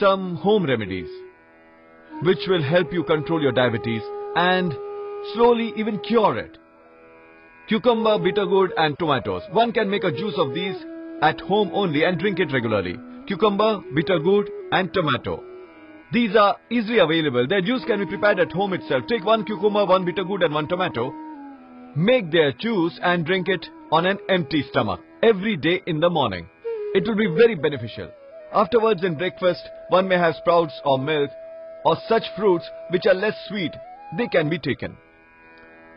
some home remedies which will help you control your diabetes and slowly even cure it. Cucumber, bitter gourd and tomatoes. One can make a juice of these at home only and drink it regularly. Cucumber, bitter gourd and tomato. These are easily available. Their juice can be prepared at home itself. Take 1 cucumber, 1 bitter gourd and 1 tomato. Make their juice and drink it on an empty stomach every day in the morning. It will be very beneficial. Afterwards in breakfast, one may have sprouts or milk or such fruits which are less sweet. They can be taken.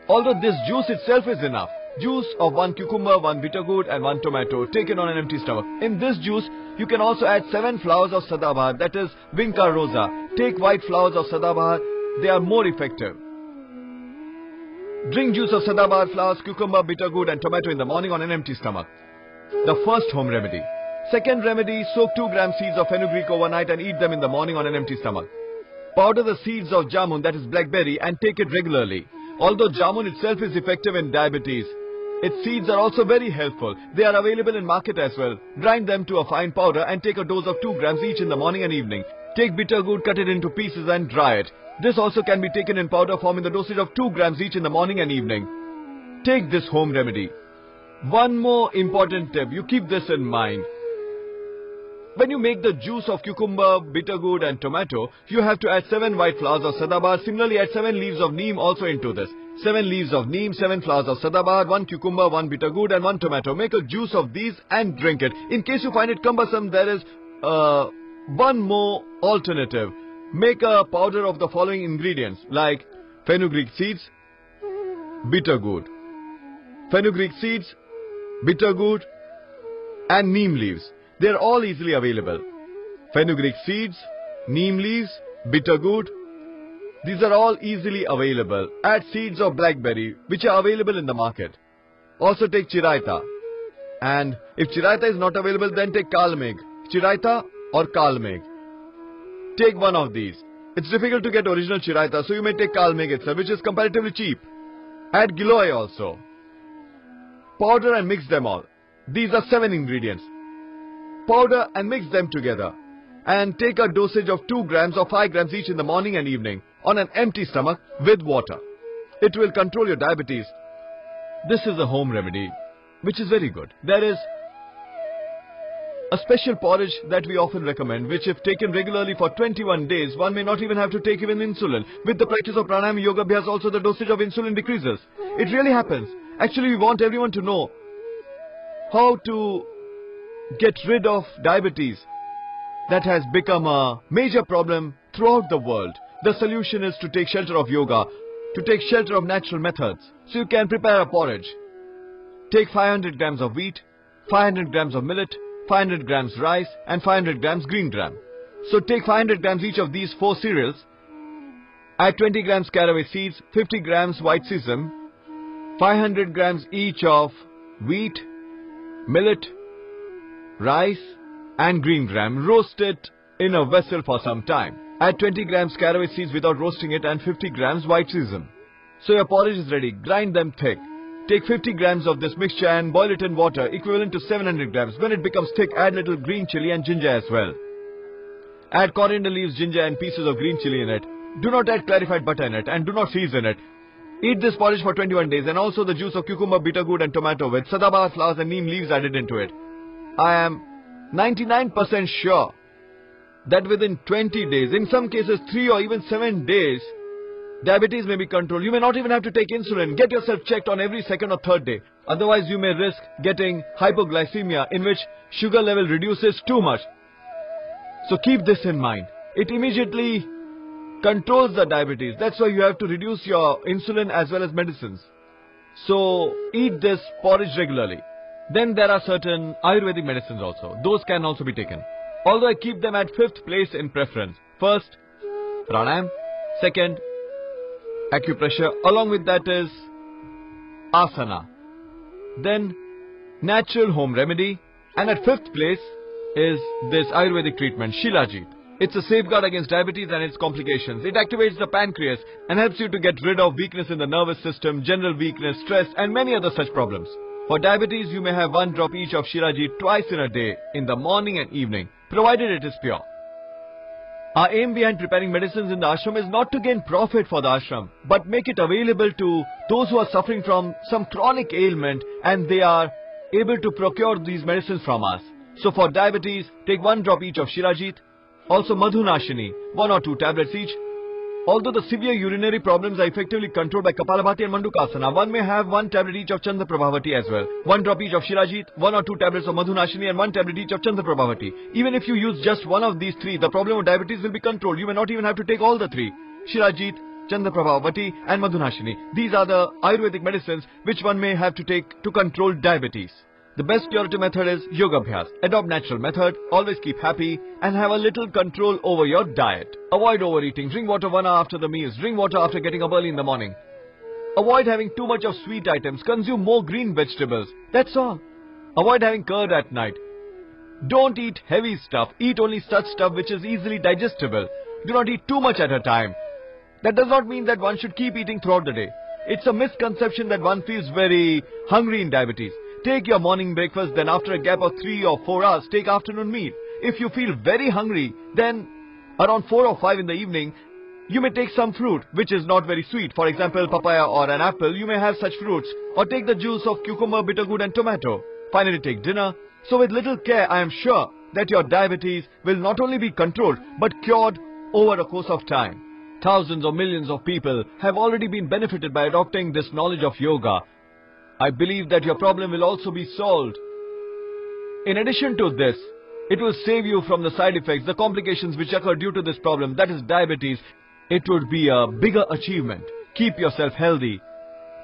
Although this juice itself is enough. Juice of 1 cucumber, 1 bitter gourd and 1 tomato taken on an empty stomach. In this juice, you can also add 7 flowers of sadabahar, that is vinca rosa. Take white flowers of sadabahar, they are more effective. Drink juice of sadabahar flowers, cucumber, bitter gourd and tomato in the morning on an empty stomach. The first home remedy. Second remedy, soak 2 gram seeds of fenugreek overnight and eat them in the morning on an empty stomach. Powder the seeds of jamun, that is blackberry, and take it regularly. Although jamun itself is effective in diabetes, its seeds are also very helpful. They are available in market as well. Grind them to a fine powder and take a dose of 2 grams each in the morning and evening. Take bitter gourd, cut it into pieces and dry it. This also can be taken in powder form in the dosage of 2 grams each in the morning and evening. Take this home remedy. One more important tip, you keep this in mind. When you make the juice of cucumber, bitter gourd and tomato, you have to add 7 white flowers of sadabahar. Similarly, add 7 leaves of neem also into this. 7 leaves of neem, 7 flowers of sadabahar, 1 cucumber, 1 bitter gourd and 1 tomato. Make a juice of these and drink it. In case you find it cumbersome, there is one more alternative. Make a powder of the following ingredients like fenugreek seeds, bitter gourd. Fenugreek seeds, bitter gourd and neem leaves. They are all easily available. Fenugreek seeds, neem leaves, bitter gourd. These are all easily available. Add seeds of blackberry, which are available in the market. Also take chiraita. And if chiraita is not available, then take kalmeg. Chiraita or kalmeg. Take one of these. It's difficult to get original chiraita, so you may take kalmeg itself, which is comparatively cheap. Add giloy also. Powder and mix them all. These are 7 ingredients. Powder and mix them together. And take a dosage of 2 grams or 5 grams each in the morning and evening on an empty stomach with water. It will control your diabetes. This is a home remedy, which is very good. There is a special porridge that we often recommend, which if taken regularly for 21 days, one may not even have to take even insulin. With the practice of pranayama yoga abhyas, also the dosage of insulin decreases. It really happens. Actually, we want everyone to know how to get rid of diabetes that has become a major problem throughout the world. The solution is to take shelter of yoga, to take shelter of natural methods. So you can prepare a porridge. Take 500 grams of wheat, 500 grams of millet, 500 grams rice and 500 grams green gram. So take 500 grams each of these 4 cereals. Add 20 grams caraway seeds, 50 grams white sesame, 500 grams each of wheat, millet, rice and green gram. Roast it in a vessel for some time. Add 20 grams caraway seeds without roasting it and 50 grams white sesame. So your porridge is ready. Grind them thick. Take 50 grams of this mixture and boil it in water equivalent to 700 grams. When it becomes thick, add little green chili and ginger as well. Add coriander leaves, ginger and pieces of green chili in it. Do not add clarified butter in it and do not season it. Eat this porridge for 21 days and also the juice of cucumber, bitter gourd and tomato with sadabahar flowers and neem leaves added into it. I am 99% sure that within 20 days, in some cases 3 or even 7 days, diabetes may be controlled. You may not even have to take insulin. Get yourself checked on every 2nd or 3rd day. Otherwise, you may risk getting hypoglycemia, in which sugar level reduces too much. So keep this in mind. It immediately controls the diabetes. That's why you have to reduce your insulin as well as medicines. So eat this porridge regularly. Then there are certain Ayurvedic medicines also. Those can also be taken. Although I keep them at 5th place in preference. First, pranayam. Second, acupressure. Along with that is asana. Then natural home remedy. And at 5th place is this Ayurvedic treatment, Shilajit. It's a safeguard against diabetes and its complications. It activates the pancreas and helps you to get rid of weakness in the nervous system, general weakness, stress and many other such problems. For diabetes, you may have 1 drop each of Shilajit twice in a day, in the morning and evening, provided it is pure. Our aim behind preparing medicines in the ashram is not to gain profit for the ashram, but make it available to those who are suffering from some chronic ailment and they are able to procure these medicines from us. So for diabetes, take 1 drop each of Shilajit, also Madhunashini, 1 or 2 tablets each. Although the severe urinary problems are effectively controlled by Kapalabhati and Mandukasana, one may have 1 tablet each of Chandraprabhavati as well. 1 drop each of Shilajit, 1 or 2 tablets of Madhunashini and 1 tablet each of Chandraprabhavati. Even if you use just one of these 3, the problem of diabetes will be controlled. You may not even have to take all the 3. Shilajit, Chandraprabhavati and Madhunashini. These are the Ayurvedic medicines which one may have to take to control diabetes. The best curative method is Yoga Abhyas. Adopt natural method, always keep happy and have a little control over your diet. Avoid overeating, drink water 1 hour after the meals, drink water after getting up early in the morning. Avoid having too much of sweet items, consume more green vegetables. That's all. Avoid having curd at night. Don't eat heavy stuff, eat only such stuff which is easily digestible. Do not eat too much at a time. That does not mean that one should keep eating throughout the day. It's a misconception that one feels very hungry in diabetes. Take your morning breakfast, then after a gap of 3 or 4 hours, take afternoon meal. If you feel very hungry, then around 4 or 5 in the evening, you may take some fruit, which is not very sweet. For example, papaya or an apple, you may have such fruits. Or take the juice of cucumber, bittergourd and tomato. Finally, take dinner. So with little care, I am sure that your diabetes will not only be controlled, but cured over a course of time. Thousands or millions of people have already been benefited by adopting this knowledge of yoga. I believe that your problem will also be solved. In addition to this, it will save you from the side effects, the complications which occur due to this problem, that is diabetes. It would be a bigger achievement. Keep yourself healthy.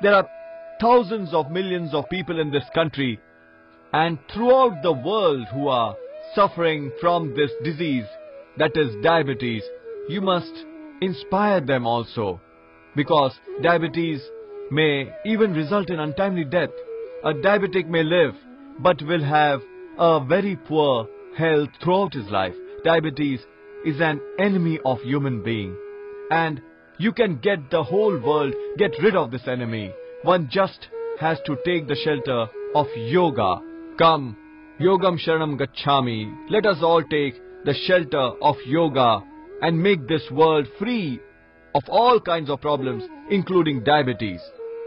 There are thousands of millions of people in this country and throughout the world who are suffering from this disease, that is diabetes. You must inspire them also, because diabetes may even result in untimely death. A diabetic may live, but will have a very poor health throughout his life. Diabetes is an enemy of human being. And you can get the whole world, get rid of this enemy. One just has to take the shelter of yoga. Come, Yogam Sharanam Gacchami. Let us all take the shelter of yoga and make this world free of all kinds of problems, including diabetes.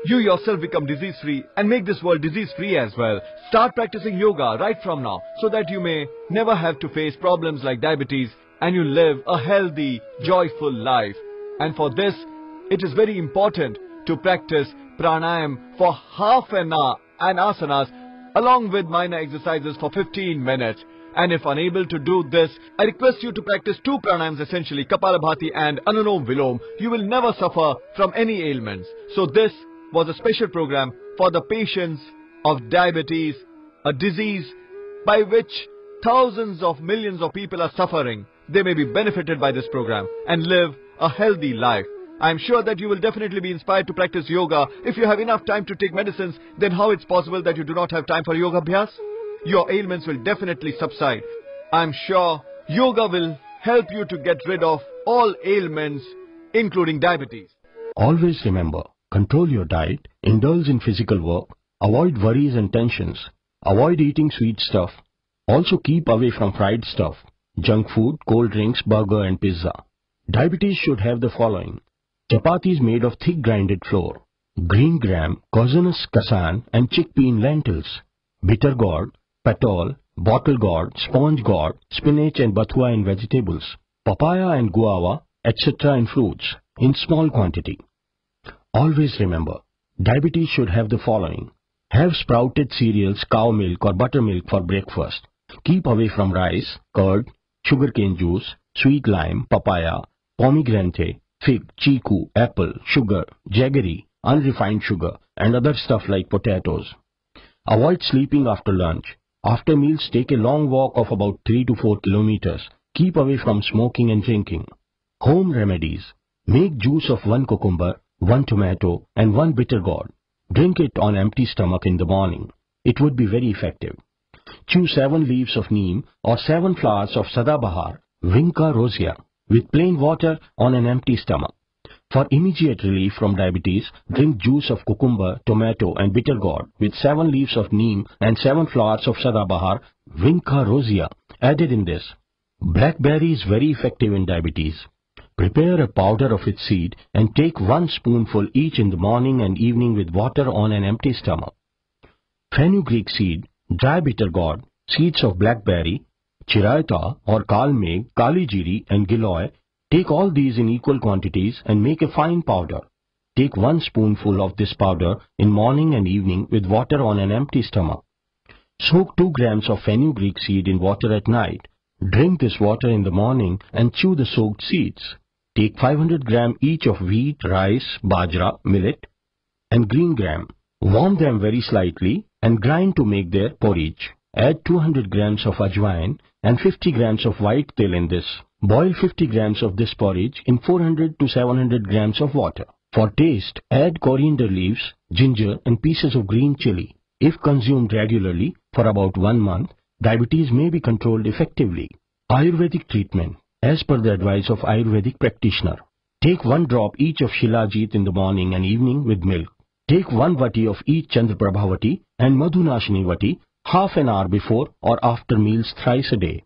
You yourself become disease-free and make this world disease-free as well. Start practicing yoga right from now so that you may never have to face problems like diabetes and you live a healthy, joyful life. And for this, it is very important to practice pranayam for half an hour and asanas along with minor exercises for 15 minutes. And if unable to do this, I request you to practice 2 pranayams essentially, Kapalabhati and Anulom Vilom. You will never suffer from any ailments. So this was a special program for the patients of diabetes, a disease by which thousands of millions of people are suffering. They may be benefited by this program and live a healthy life. I am sure that you will definitely be inspired to practice yoga. If you have enough time to take medicines, then how it's possible that you do not have time for yoga abhyas? Your ailments will definitely subside. I am sure yoga will help you to get rid of all ailments, including diabetes. Always remember, control your diet, indulge in physical work, avoid worries and tensions, avoid eating sweet stuff. Also keep away from fried stuff, junk food, cold drinks, burger and pizza. Diabetes should have the following: chapatis made of thick grinded flour, green gram, cosinus casan and chickpea lentils, bitter gourd, patol, bottle gourd, sponge gourd, spinach and bathua in vegetables, papaya and guava, etc. in fruits, in small quantity. Always remember, diabetes should have the following: have sprouted cereals, cow milk or buttermilk for breakfast. Keep away from rice, curd, sugarcane juice, sweet lime, papaya, pomegranate, fig, chiku, apple, sugar, jaggery, unrefined sugar and other stuff like potatoes. Avoid sleeping after lunch. After meals, take a long walk of about 3 to 4 kilometers. Keep away from smoking and drinking. Home remedies. Make juice of 1 cucumber, 1 tomato and 1 bitter gourd. Drink it on empty stomach in the morning. It would be very effective. Chew 7 leaves of neem or 7 flowers of sadabahar, Vinca rosea, with plain water on an empty stomach. For immediate relief from diabetes, drink juice of cucumber, tomato and bitter gourd with 7 leaves of neem and 7 flowers of sadabahar, Vinca rosea, added in this. Blackberry is very effective in diabetes. Prepare a powder of its seed and take 1 spoonful each in the morning and evening with water on an empty stomach. Fenugreek seed, dry bitter gourd, seeds of blackberry, chiraita or kalmeg, kalijiri and giloy. Take all these in equal quantities and make a fine powder. Take 1 spoonful of this powder in morning and evening with water on an empty stomach. Soak 2 grams of fenugreek seed in water at night. Drink this water in the morning and chew the soaked seeds. Take 500 grams each of wheat, rice, bajra, millet and green gram. Warm them very slightly and grind to make their porridge. Add 200 grams of ajwain and 50 grams of white till in this. Boil 50 grams of this porridge in 400 to 700 grams of water. For taste, add coriander leaves, ginger and pieces of green chili. If consumed regularly for about 1 month, diabetes may be controlled effectively. Ayurvedic treatment. As per the advice of Ayurvedic practitioner. Take 1 drop each of Shilajit in the morning and evening with milk. Take 1 vati of each Chandraprabhavati and Madhunashini vati half an hour before or after meals thrice a day.